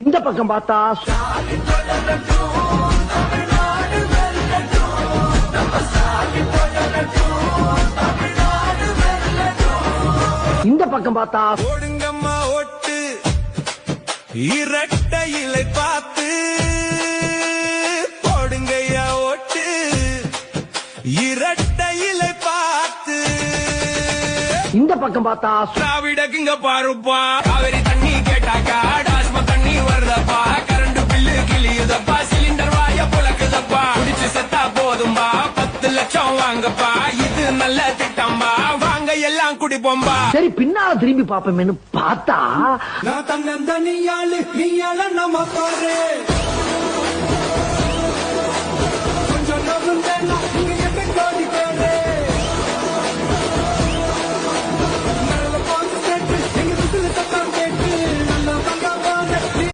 இந்த பக்கம் பார்த்தா இந்த பக்கம் பார்த்தா ஓடுங்கம்மா ஓட்டு இரட்டை இலை பார்த்து போடுங்கய்யா ஓட்டு இரட்டை இலை பார்த்து இந்த பக்கம் பார்த்தா திராவிடக்குங்க பாருப்பா காவிரி தண்ணி கேட்டாக்கா டாஸ்மா தண்ணி வருதப்பா கரண்ட் பில்லு கிளியுதப்பா சிலிண்டர் வாய புழக்குதப்பா குடிச்சு செத்தா போதும்பா 10 லட்சம் வாங்கப்பா இது நல்ல திட்டம்பா வாங்க எல்லாம் குடிப்போம்பா. சரி பின்னால திரும்பி பாப்போமேனு பார்த்தா நான் தன்னந்தனியாளு நீயால நம்ம பாரு